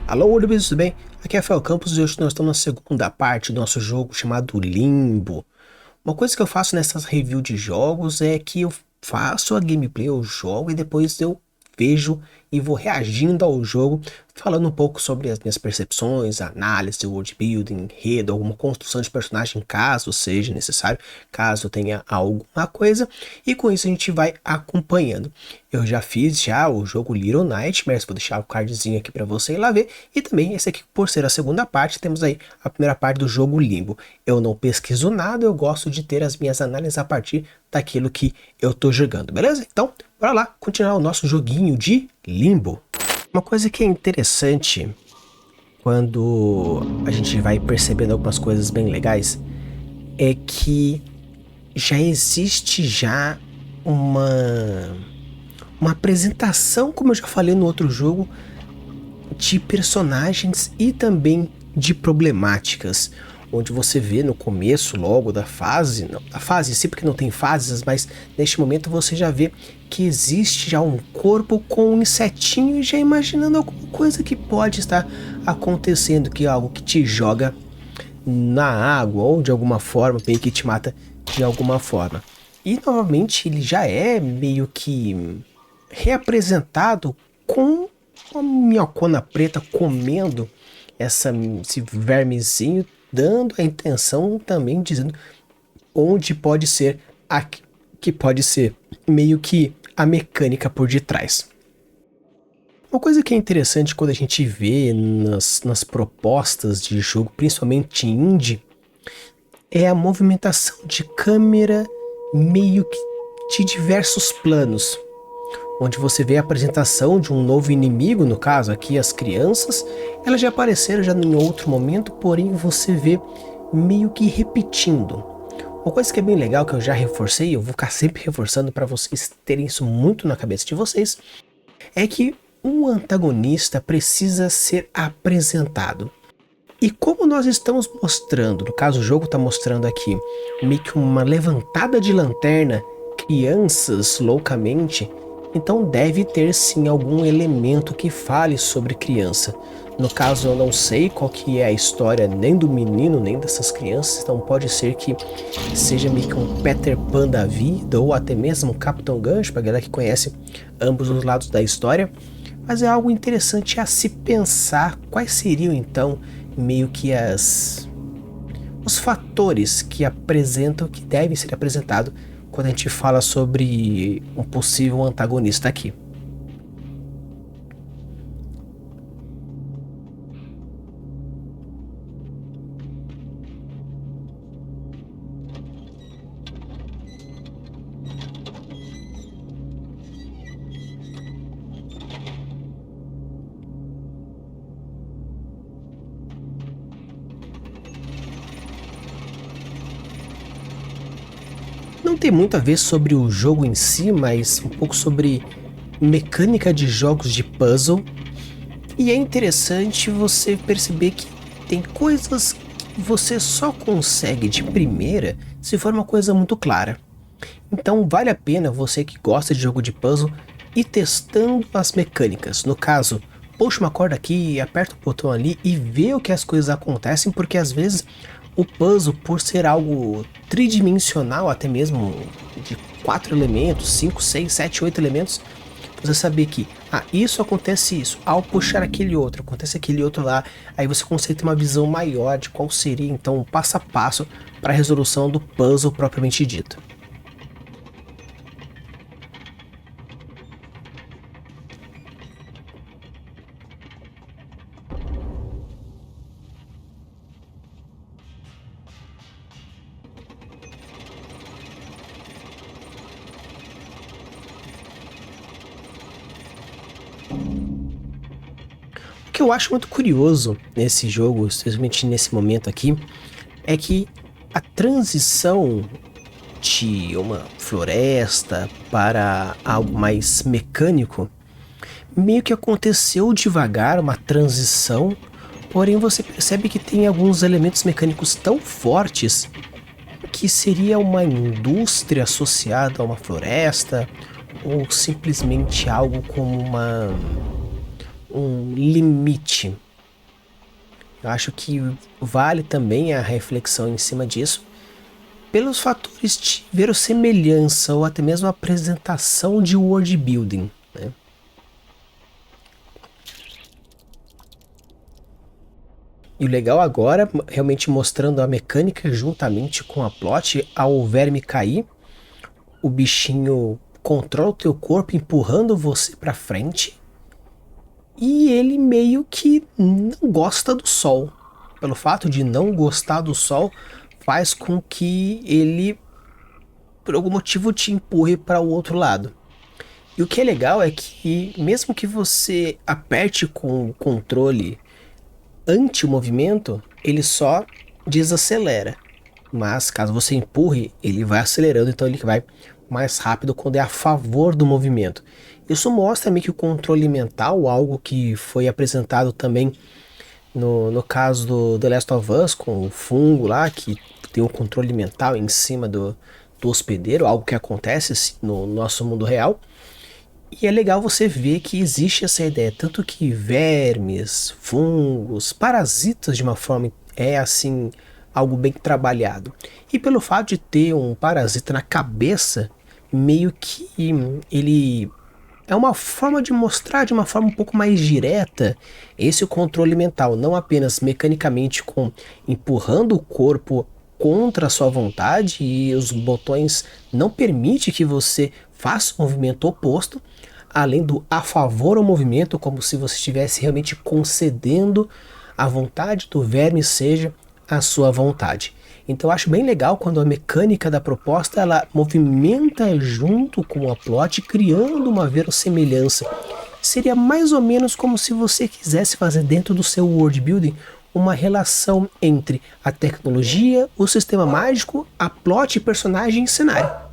Alô, Urbis, tudo bem? Aqui é Rafael Campos e hoje nós estamos na segunda parte do nosso jogo chamado Limbo. Uma coisa que eu faço nessas reviews de jogos é que eu faço a gameplay, eu jogo e depois eu vejo e vou reagindo ao jogo, falando um pouco sobre as minhas percepções, análise, world building, enredo, alguma construção de personagem, caso seja necessário, caso tenha alguma coisa, e com isso a gente vai acompanhando. Eu já fiz o jogo Little Nightmares, vou deixar o cardzinho aqui para você ir lá ver, e também esse aqui, por ser a segunda parte, temos aí a primeira parte do jogo Limbo. Eu não pesquiso nada, eu gosto de ter as minhas análises a partir daquilo que eu tô jogando, beleza? Então, bora lá, continuar o nosso joguinho de Limbo. Uma coisa que é interessante quando a gente vai percebendo algumas coisas bem legais é que já existe uma apresentação, como eu já falei no outro jogo, de personagens e também de problemáticas, onde você vê no começo logo da fase, não, da fase sim, porque não tem fases, mas neste momento você já vê que existe já um corpo com um insetinho, já imaginando alguma coisa que pode estar acontecendo, que é algo que te joga na água ou de alguma forma, meio que te mata de alguma forma. E novamente ele já é meio que reapresentado com uma minhocona preta comendo esse vermezinho, dando a intenção também, dizendo onde pode ser que pode ser meio que a mecânica por detrás. Uma coisa que é interessante quando a gente vê nas propostas de jogo, principalmente indie, é a movimentação de câmera meio que de diversos planos, onde você vê a apresentação de um novo inimigo, no caso aqui as crianças, elas já apareceram já em outro momento, porém você vê meio que repetindo. Uma coisa que é bem legal, que eu já reforcei, eu vou ficar sempre reforçando para vocês terem isso muito na cabeça de vocês, é que um antagonista precisa ser apresentado. E como nós estamos mostrando, no caso o jogo está mostrando aqui, meio que uma levantada de lanterna, crianças loucamente, então deve ter sim algum elemento que fale sobre criança. No caso eu não sei qual que é a história nem do menino nem dessas crianças, então pode ser que seja meio que um Peter Pan da vida ou até mesmo um Capitão Gancho, para a galera que conhece ambos os lados da história. Mas é algo interessante a se pensar quais seriam então meio que os fatores que apresentam, que devem ser apresentados quando a gente fala sobre um possível antagonista aqui. Não tem muito a ver sobre o jogo em si, mas um pouco sobre mecânica de jogos de puzzle. E é interessante você perceber que tem coisas que você só consegue de primeira se for uma coisa muito clara. Então vale a pena você que gosta de jogo de puzzle ir testando as mecânicas. No caso, puxa uma corda aqui, aperta o botão ali e vê o que as coisas acontecem, porque às vezes o puzzle, por ser algo tridimensional, até mesmo de 4 elementos, 5, 6, 7, 8 elementos, você saber que isso acontece isso, ao puxar aquele outro, acontece aquele outro lá, aí você consegue ter uma visão maior de qual seria então o passo a passo para a resolução do puzzle propriamente dito. O que eu acho muito curioso nesse jogo, especialmente nesse momento aqui, é que a transição de uma floresta para algo mais mecânico meio que aconteceu devagar, uma transição, porém você percebe que tem alguns elementos mecânicos tão fortes que seria uma indústria associada a uma floresta ou simplesmente algo como um limite. Eu acho que vale também a reflexão em cima disso, pelos fatores de verossemelhança ou até mesmo apresentação de world building, né? E o legal agora, realmente mostrando a mecânica juntamente com a plot, ao verme cair, o bichinho controla o teu corpo empurrando você pra frente, e ele meio que não gosta do sol. Pelo fato de não gostar do sol, faz com que ele, por algum motivo, te empurre para o outro lado. E o que é legal é que, mesmo que você aperte com o controle anti-movimento, ele só desacelera. Mas caso você empurre, ele vai acelerando, então ele vai mais rápido quando é a favor do movimento. Isso mostra meio que o controle mental, algo que foi apresentado também no caso do The Last of Us, com o fungo lá, que tem o controle mental em cima do hospedeiro, algo que acontece assim, no nosso mundo real. E é legal você ver que existe essa ideia, tanto que vermes, fungos, parasitas de uma forma é assim, algo bem trabalhado. E pelo fato de ter um parasita na cabeça, meio que ele é uma forma de mostrar de uma forma um pouco mais direta esse controle mental, não apenas mecanicamente com empurrando o corpo contra a sua vontade e os botões não permitem que você faça o movimento oposto, além do a favor ao movimento, como se você estivesse realmente concedendo a vontade do verme seja a sua vontade. Então eu acho bem legal quando a mecânica da proposta ela movimenta junto com a plot, criando uma verossemelhança. Seria mais ou menos como se você quisesse fazer dentro do seu world building uma relação entre a tecnologia, o sistema mágico, a plot, personagem e cenário.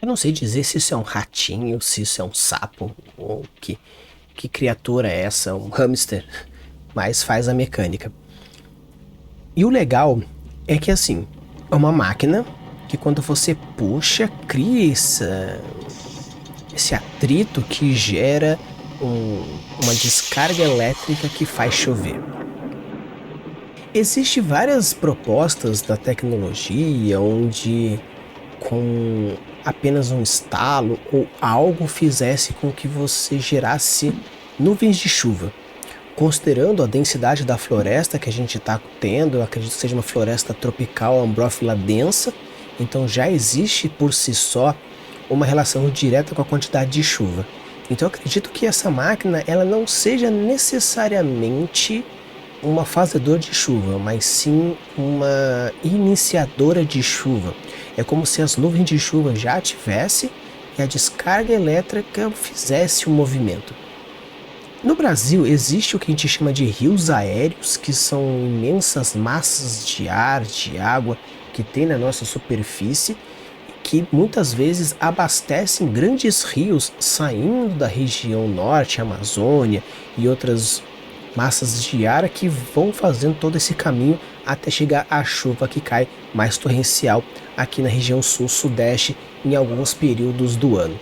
Eu não sei dizer se isso é um ratinho, se isso é um sapo, ou que criatura é essa, um hamster, mas faz a mecânica. E o legal é que assim, é uma máquina que quando você puxa, cria esse atrito que gera uma descarga elétrica que faz chover. Existem várias propostas da tecnologia onde com apenas um estalo ou algo fizesse com que você gerasse nuvens de chuva. Considerando a densidade da floresta que a gente está tendo, eu acredito que seja uma floresta tropical ambrófila densa, então já existe por si só uma relação direta com a quantidade de chuva. Então eu acredito que essa máquina ela não seja necessariamente uma fazedora de chuva, mas sim uma iniciadora de chuva. É como se as nuvens de chuva já tivessem e a descarga elétrica fizesse o movimento. No Brasil existe o que a gente chama de rios aéreos, que são imensas massas de ar, de água que tem na nossa superfície, que muitas vezes abastecem grandes rios saindo da região norte, Amazônia e outras massas de ar que vão fazendo todo esse caminho até chegar à chuva que cai mais torrencial aqui na região sul-sudeste em alguns períodos do ano.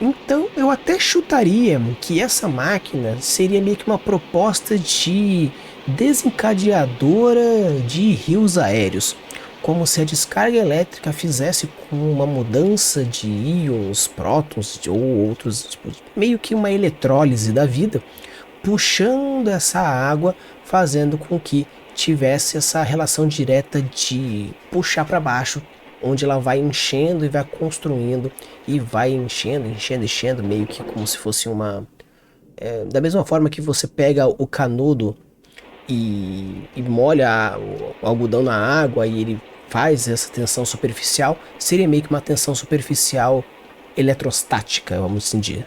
Então eu até chutaria que essa máquina seria meio que uma proposta de desencadeadora de rios aéreos, como se a descarga elétrica fizesse com uma mudança de íons, prótons ou outros, tipo, meio que uma eletrólise da vida, puxando essa água, fazendo com que tivesse essa relação direta de puxar para baixo, onde ela vai enchendo e vai construindo e vai enchendo, meio que como se fosse uma... da mesma forma que você pega o canudo e molha o algodão na água e ele faz essa tensão superficial, seria meio que uma tensão superficial eletrostática, vamos dizer.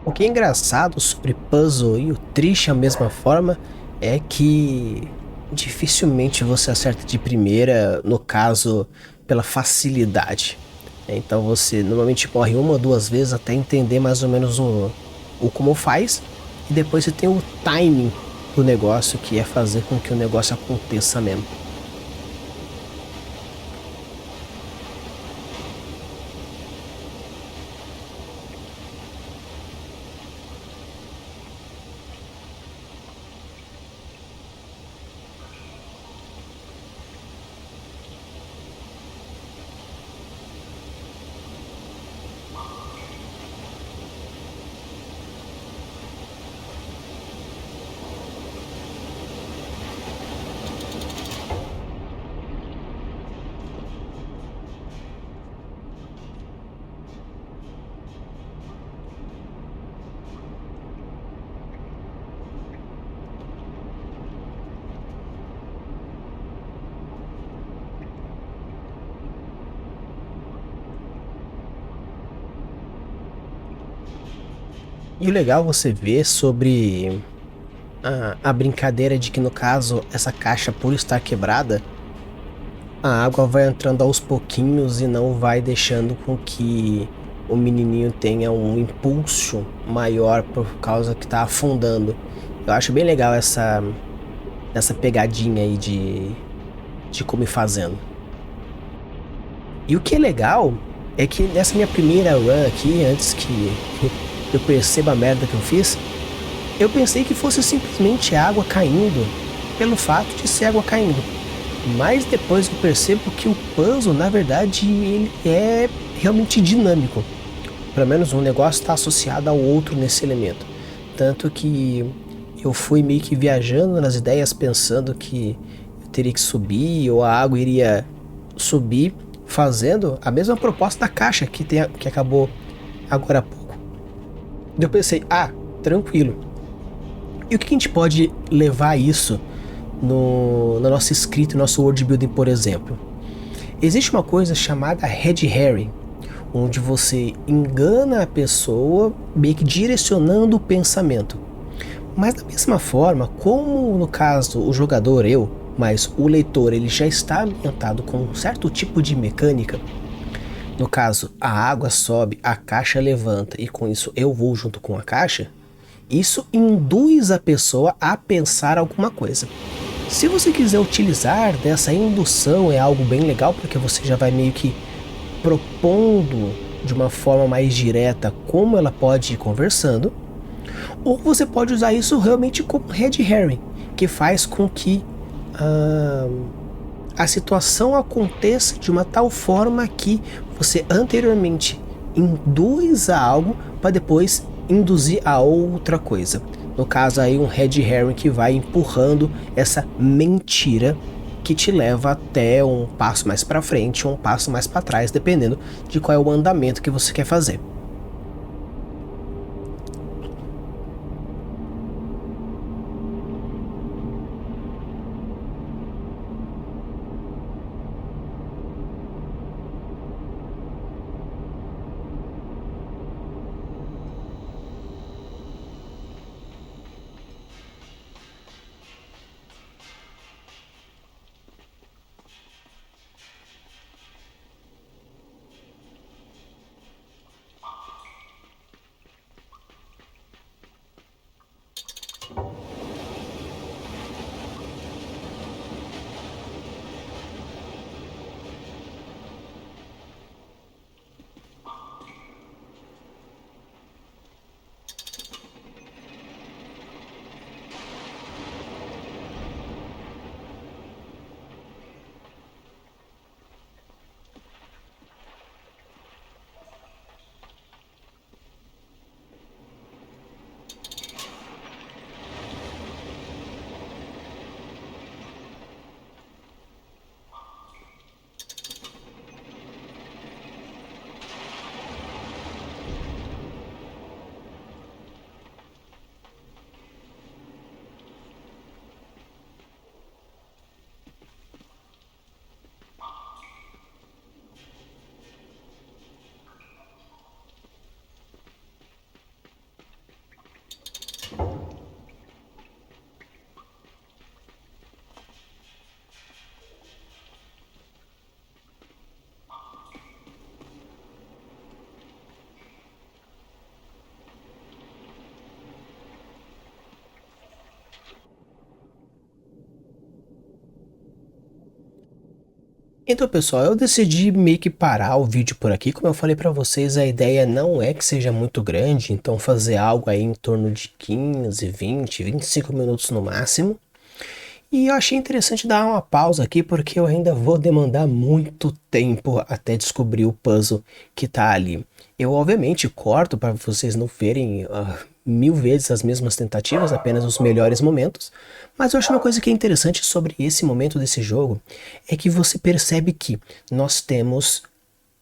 O que é engraçado sobre puzzle e o triste à mesma forma é que dificilmente você acerta de primeira, no caso, pela facilidade. Então você normalmente morre uma ou duas vezes até entender mais ou menos o como faz, e depois você tem o timing do negócio, que é fazer com que o negócio aconteça mesmo. E o legal você ver sobre a brincadeira de que, no caso, essa caixa, por estar quebrada, a água vai entrando aos pouquinhos e não vai deixando com que o menininho tenha um impulso maior por causa que tá afundando. Eu acho bem legal essa pegadinha aí de como ir fazendo. E o que é legal é que nessa minha primeira run aqui, antes que eu perceba a merda que eu fiz, eu pensei que fosse simplesmente água caindo, pelo fato de ser água caindo. Mas depois eu percebo que o puzzle, na verdade, ele é realmente dinâmico. Pelo menos um negócio está associado ao outro nesse elemento. Tanto que eu fui meio que viajando nas ideias, pensando que eu teria que subir, ou a água iria subir, fazendo a mesma proposta da caixa que acabou agora há pouco. Eu pensei, tranquilo. E o que a gente pode levar isso na nossa escrita, no nosso world building, por exemplo? Existe uma coisa chamada red herring, onde você engana a pessoa meio que direcionando o pensamento. Mas da mesma forma, como no caso o jogador, mas o leitor, ele já está ambientado com um certo tipo de mecânica. No caso, a água sobe, a caixa levanta e com isso eu vou junto com a caixa. Isso induz a pessoa a pensar alguma coisa. Se você quiser utilizar dessa indução, é algo bem legal, porque você já vai meio que propondo de uma forma mais direta como ela pode ir conversando. Ou você pode usar isso realmente como red herring, que faz com que a situação aconteça de uma tal forma que você anteriormente induz a algo para depois induzir a outra coisa. No caso aí um red herring que vai empurrando essa mentira que te leva até um passo mais para frente ou um passo mais para trás, dependendo de qual é o andamento que você quer fazer. Então, pessoal, eu decidi meio que parar o vídeo por aqui. Como eu falei para vocês, a ideia não é que seja muito grande, então fazer algo aí em torno de 15, 20, 25 minutos no máximo. E eu achei interessante dar uma pausa aqui, porque eu ainda vou demandar muito tempo até descobrir o puzzle que tá ali. Eu, obviamente, corto para vocês não verem 1000 vezes as mesmas tentativas, apenas os melhores momentos. Mas eu acho uma coisa que é interessante sobre esse momento desse jogo, é que você percebe que nós temos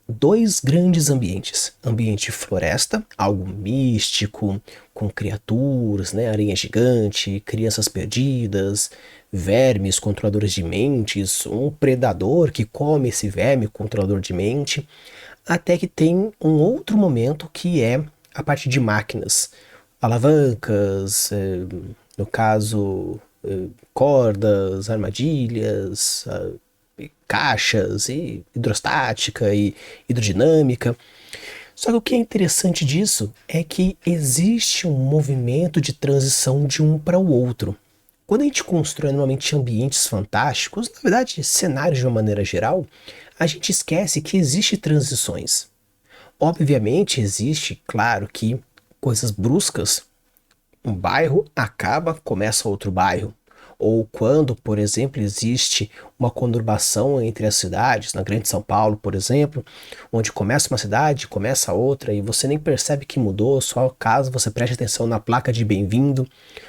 dois grandes ambientes. Ambiente floresta, algo místico, com criaturas, né, aranha gigante, crianças perdidas, vermes controladores de mentes, um predador que come esse verme controlador de mente, até que tem um outro momento que é a parte de máquinas, alavancas, no caso, cordas, armadilhas, caixas, e hidrostática e hidrodinâmica. Só que o que é interessante disso é que existe um movimento de transição de um para o outro. Quando a gente constrói normalmente ambientes fantásticos, na verdade cenários de uma maneira geral, a gente esquece que existe transições. Obviamente existe, claro, que coisas bruscas, um bairro acaba, começa outro bairro. Ou quando, por exemplo, existe uma conurbação entre as cidades, na Grande São Paulo, por exemplo, onde começa uma cidade, começa outra, e você nem percebe que mudou, só caso você preste atenção na placa de bem-vindo,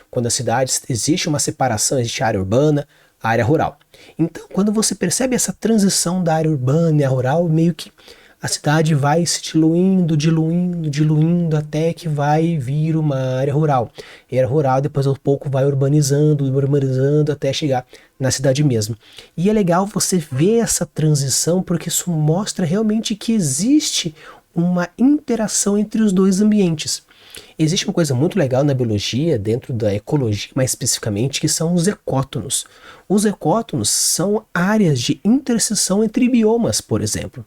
quando as cidades existe uma separação, existe a área urbana, a área rural. Então, quando você percebe essa transição da área urbana e a rural, meio que a cidade vai se diluindo, diluindo, diluindo, até que vai vir uma área rural. E a área rural depois ao pouco vai urbanizando, urbanizando, até chegar na cidade mesmo. E é legal você ver essa transição, porque isso mostra realmente que existe uma interação entre os dois ambientes. Existe uma coisa muito legal na biologia, dentro da ecologia mais especificamente, que são os ecótonos. Os ecótonos são áreas de interseção entre biomas, por exemplo.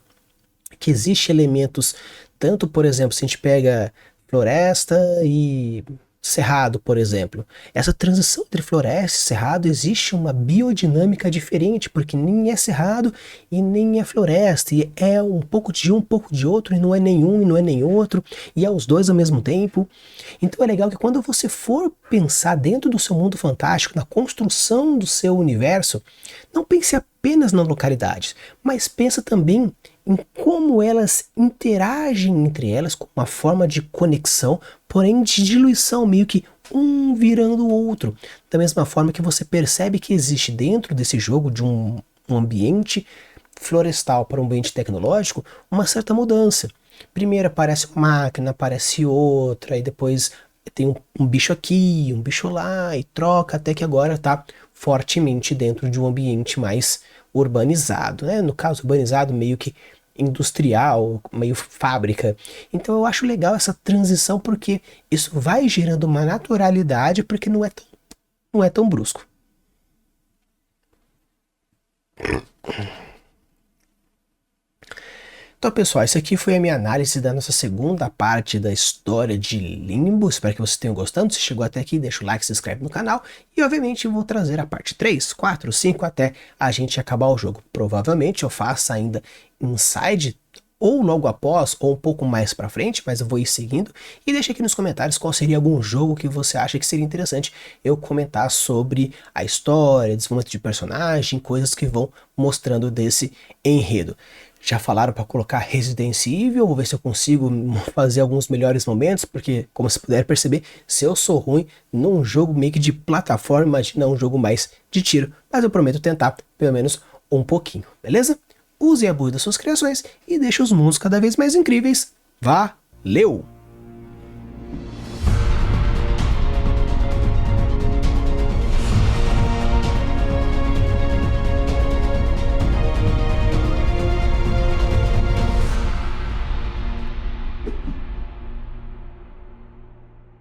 Que existe elementos, tanto, por exemplo, se a gente pega floresta e cerrado, por exemplo. Essa transição entre floresta e cerrado existe uma biodinâmica diferente, porque nem é cerrado e nem é floresta, e é um pouco de um pouco de outro, e não é nenhum e não é nem outro, e é os dois ao mesmo tempo. Então é legal que quando você for pensar dentro do seu mundo fantástico, na construção do seu universo, não pense apenas nas localidades, mas pensa também em como elas interagem entre elas com uma forma de conexão, porém de diluição, meio que um virando o outro. Da mesma forma que você percebe que existe dentro desse jogo, de um ambiente florestal para um ambiente tecnológico, uma certa mudança. Primeiro aparece uma máquina, aparece outra, e depois tem um bicho aqui, um bicho lá, e troca, até que agora está fortemente dentro de um ambiente mais urbanizado, né? No caso, urbanizado meio que industrial, meio fábrica. Então eu acho legal essa transição, porque isso vai gerando uma naturalidade, porque não é tão brusco. Então, pessoal, isso aqui foi a minha análise da nossa segunda parte da história de Limbo. Espero que vocês tenham gostado. Se chegou até aqui, deixa o like, se inscreve no canal. E, obviamente, eu vou trazer a parte 3, 4, 5 até a gente acabar o jogo. Provavelmente eu faça ainda Inside, ou logo após, ou um pouco mais pra frente, mas eu vou ir seguindo. E deixa aqui nos comentários qual seria algum jogo que você acha que seria interessante eu comentar sobre a história, desenvolvimento de personagem, coisas que vão mostrando desse enredo. Já falaram para colocar Resident Evil, vou ver se eu consigo fazer alguns melhores momentos, porque, como você puder perceber, se eu sou ruim num jogo meio que de plataforma, imagina um jogo mais de tiro, mas eu prometo tentar pelo menos um pouquinho, beleza? Use e abuse das suas criações e deixe os mundos cada vez mais incríveis. Valeu!